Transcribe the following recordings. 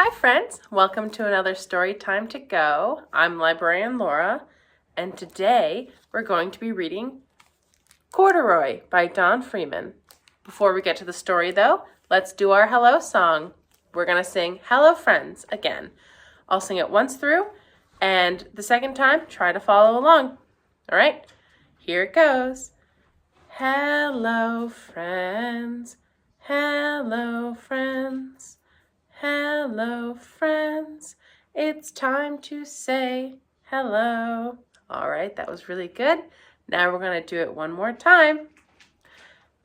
Hi friends, welcome to another Story Time to Go. I'm librarian Laura, and today we're going to be reading Corduroy by Don Freeman. Before we get to the story though, let's do our hello song. We're going to sing Hello Friends again. I'll sing it once through, and the second time, try to follow along. All right, here it goes. Hello friends, hello friends. Hello, friends. It's time to say hello. All right, that was really good. Now we're going to do it one more time.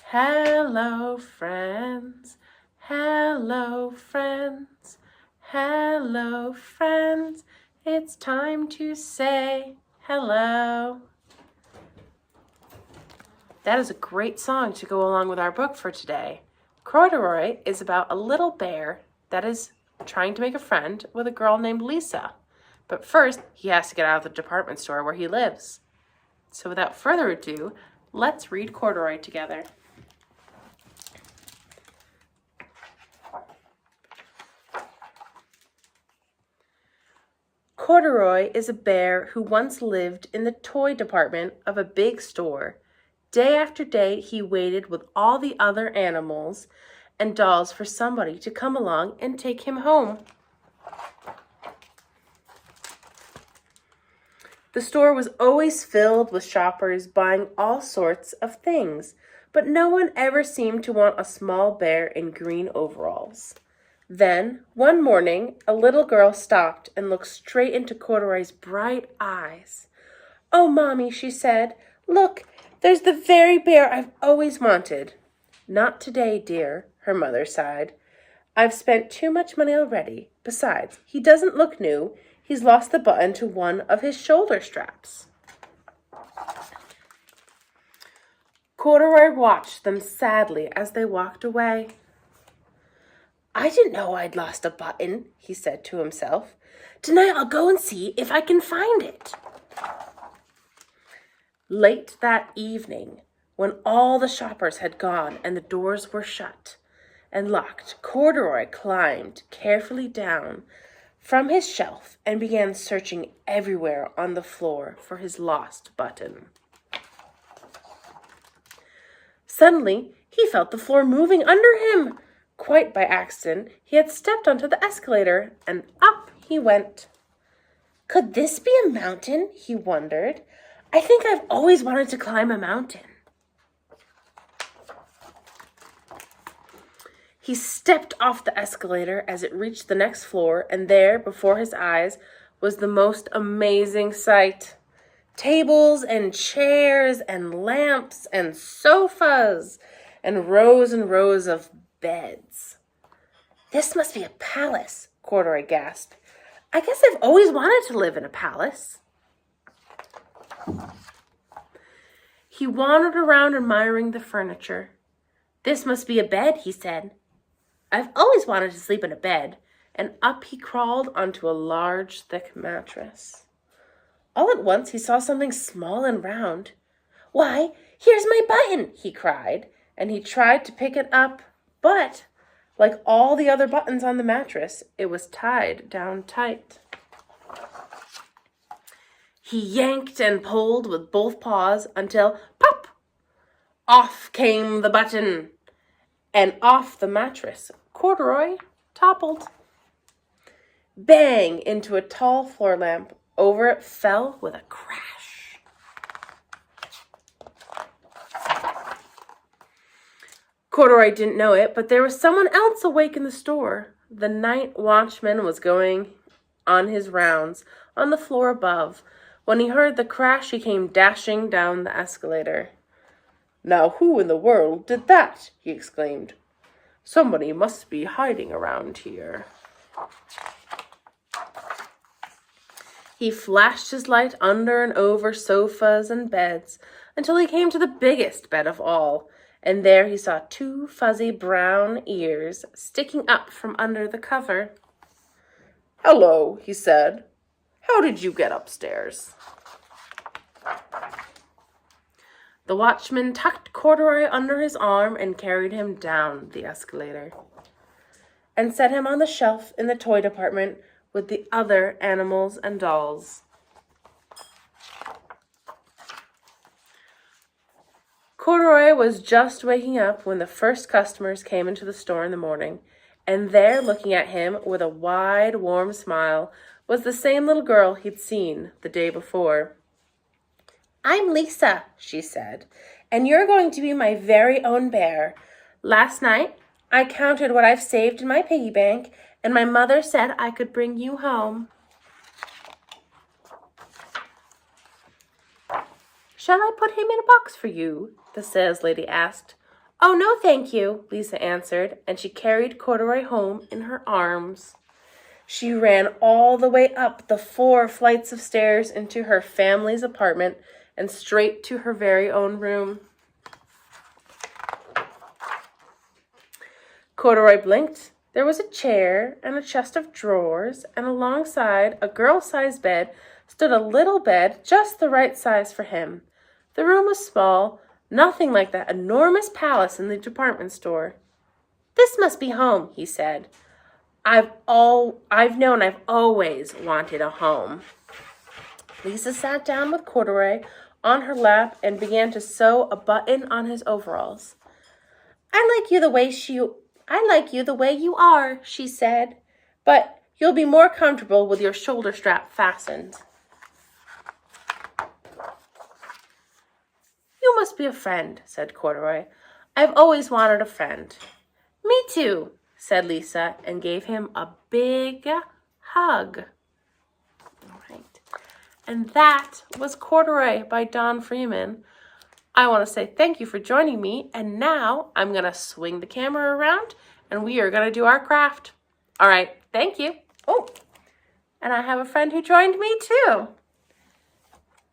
Hello, friends. Hello, friends. Hello, friends. It's time to say hello. That is a great song to go along with our book for today. Corduroy is about a little bear that is trying to make a friend with a girl named Lisa. But first, he has to get out of the department store where he lives. So without further ado, let's read Corduroy together. Corduroy is a bear who once lived in the toy department of a big store. Day after day, he waited with all the other animals and dolls for somebody to come along and take him home. The store was always filled with shoppers buying all sorts of things, but no one ever seemed to want a small bear in green overalls. Then, one morning, a little girl stopped and looked straight into Corduroy's bright eyes. "Oh, Mommy," she said, "look, there's the very bear I've always wanted." "Not today, dear," her mother sighed. "I've spent too much money already. Besides, he doesn't look new. He's lost the button to one of his shoulder straps." Corduroy watched them sadly as they walked away. "I didn't know I'd lost a button," he said to himself. "Tonight I'll go and see if I can find it." Late that evening, when all the shoppers had gone and the doors were shut and locked, Corduroy climbed carefully down from his shelf and began searching everywhere on the floor for his lost button. Suddenly, he felt the floor moving under him. Quite by accident, he had stepped onto the escalator, and up he went. Could this be a mountain? He wondered. I think I've always wanted to climb a mountain. He stepped off the escalator as it reached the next floor, and there, before his eyes, was the most amazing sight. Tables and chairs and lamps and sofas and rows of beds. "This must be a palace," Corduroy gasped. "I guess I've always wanted to live in a palace." He wandered around admiring the furniture. "This must be a bed," he said. "I've always wanted to sleep in a bed." And up he crawled onto a large, thick mattress. All at once he saw something small and round. "Why, here's my button!" he cried, and he tried to pick it up, but, like all the other buttons on the mattress, it was tied down tight. He yanked and pulled with both paws until, pop! Off came the button, and off the mattress Corduroy toppled. Bang into a tall floor lamp. Over it fell with a crash. Corduroy didn't know it, but there was someone else awake in the store. The night watchman was going on his rounds on the floor above. When he heard the crash, he came dashing down the escalator. "Now who in the world did that?" he exclaimed. "Somebody must be hiding around here." He flashed his light under and over sofas and beds until he came to the biggest bed of all, and there he saw two fuzzy brown ears sticking up from under the cover. "Hello," he said. "How did you get upstairs?" The watchman tucked Corduroy under his arm and carried him down the escalator. and set him on the shelf in the toy department with the other animals and dolls. Corduroy was just waking up when the first customers came into the store in the morning, and there, looking at him with a wide, warm smile, was the same little girl he'd seen the day before. "I'm Lisa," she said, "and you're going to be my very own bear. Last night, I counted what I've saved in my piggy bank, and my mother said I could bring you home." "Shall I put him in a box for you?" the saleslady asked. "Oh, no, thank you," Lisa answered, and she carried Corduroy home in her arms. She ran all the way up the 4 flights of stairs into her family's apartment and straight to her very own room. Corduroy blinked. There was a chair and a chest of drawers, and alongside a girl-sized bed stood a little bed just the right size for him. The room was small, nothing like that enormous palace in the department store. "This must be home," he said. I've always wanted a home." Lisa sat down with Corduroy on her lap and began to sew a button on his overalls. I like you the way you are," she said, "but you'll be more comfortable with your shoulder strap fastened." "You must be a friend," said Corduroy. "I've always wanted a friend." "Me too," said Lisa, and gave him a big hug. All right. And that was Corduroy by Don Freeman. I want to say thank you for joining me, and now I'm going to swing the camera around, and we are going to do our craft. All right, thank you. Oh, and I have a friend who joined me too.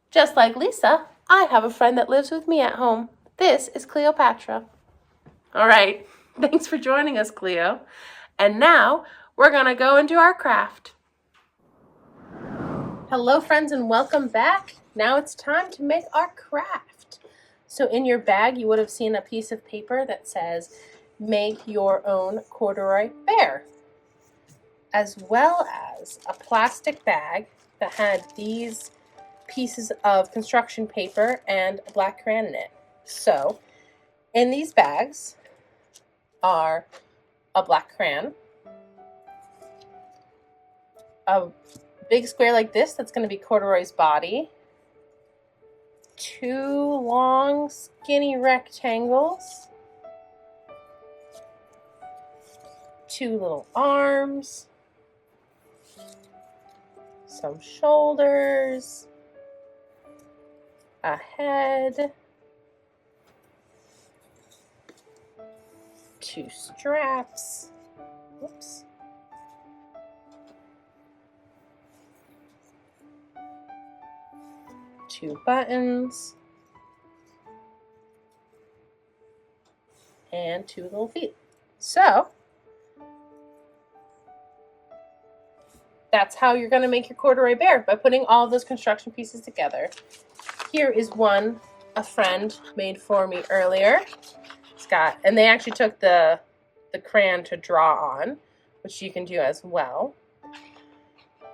Just like Lisa, I have a friend that lives with me at home. This is Cleopatra. All right, thanks for joining us, Cleo. And now we're going to go and do our craft. Hello, friends, and welcome back. Now it's time to make our craft. So in your bag, you would have seen a piece of paper that says, "Make your own corduroy bear," as well as a plastic bag that had these pieces of construction paper and a black crayon in it. So in these bags are a black crayon, a big square like this that's going to be Corduroy's body, 2 long skinny rectangles, 2 little arms, some shoulders, a head, 2 straps, whoops, two buttons, and 2 little feet. So that's how you're going to make your corduroy bear, by putting all of those construction pieces together. Here is one a friend made for me earlier. And they actually took the crayon to draw on, which you can do as well.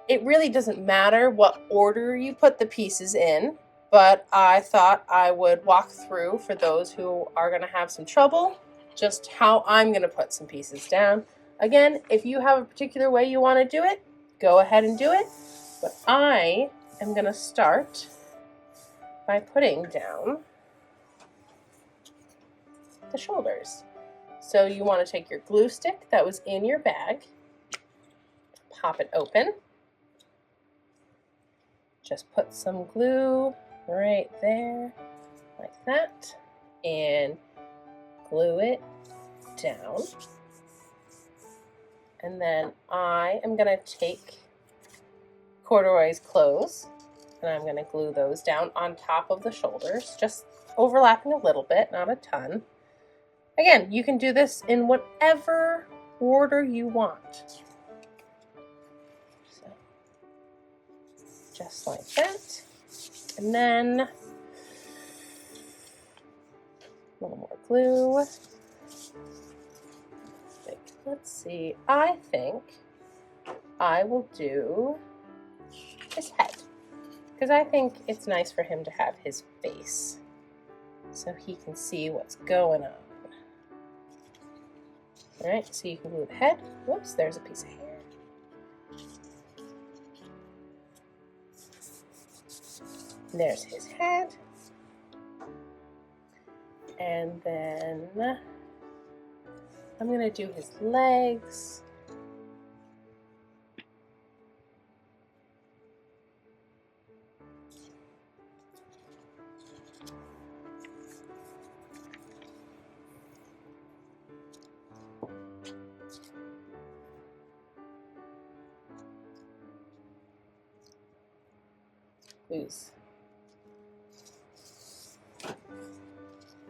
It really doesn't matter what order you put the pieces in, but I thought I would walk through, for those who are going to have some trouble, just how I'm going to put some pieces down. Again, if you have a particular way you want to do it, go ahead and do it. But I am going to start by putting down the shoulders. So you want to take your glue stick that was in your bag, pop it open, just put some glue right there like that, and glue it down. And then I am going to take Corduroy's clothes and I'm going to glue those down on top of the shoulders, just overlapping a little bit, not a ton. Again, you can do this in whatever order you want. So, just like that. And then a little more glue. Big let's see, I think I will do his head, because I think it's nice for him to have his face so he can see what's going on. All right, so you can glue the head. Whoops, there's a piece of hair. There's his head. And then I'm going to do his legs. Glues.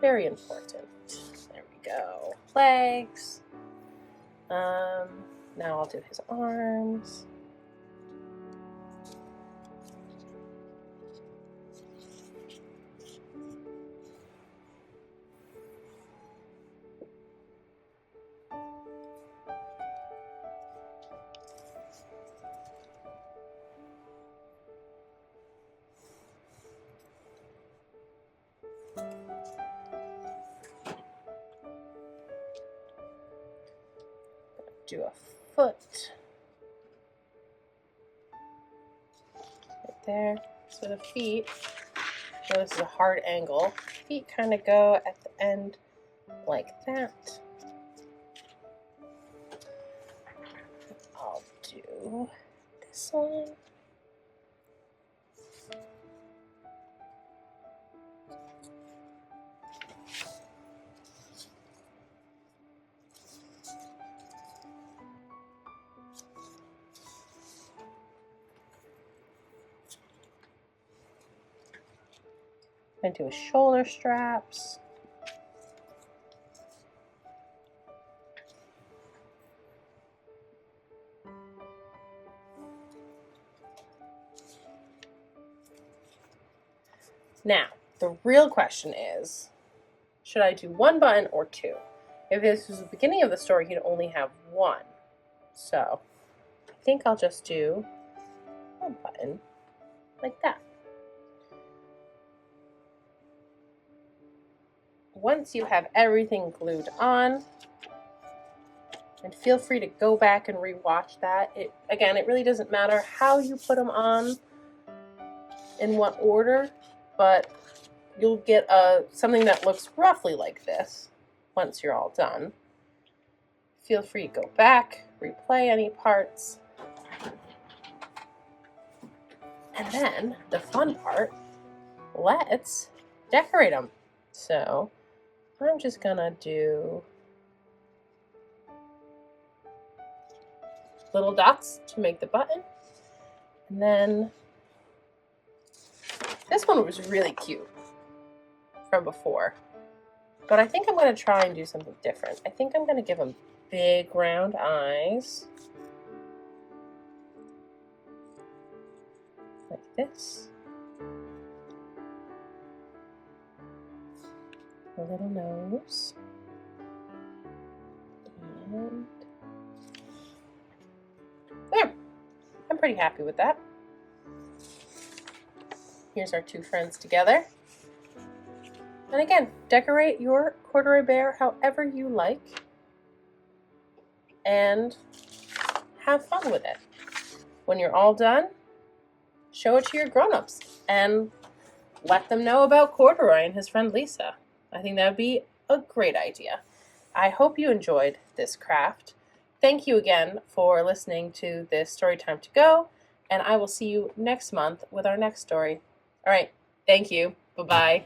Very important. There we go. Legs. Now I'll do his arms. Do a foot right there. So the feet, this is a hard angle. Feet kind of go at the end like that. I'll do this one. I'm going to do his shoulder straps. Now, the real question is, should I do one button or two? If this was the beginning of the story, he'd only have one. So, I think I'll just do one button like that. Once you have everything glued on, and feel free to go back and re-watch that. Again, it really doesn't matter how you put them on, in what order, but you'll get something that looks roughly like this once you're all done. Feel free to go back, replay any parts. And then, the fun part, let's decorate them. So, I'm just gonna do little dots to make the button. And then this one was really cute from before. But I think I'm going to try and do something different. I think I'm going to give him big round eyes. Like this. A little nose. And there. I'm pretty happy with that. Here's our two friends together. And again, decorate your corduroy bear however you like. And have fun with it. When you're all done, show it to your grown-ups and let them know about Corduroy and his friend Lisa. I think that would be a great idea. I hope you enjoyed this craft. Thank you again for listening to this Story Time to Go, and I will see you next month with our next story. All right, thank you. Bye-bye.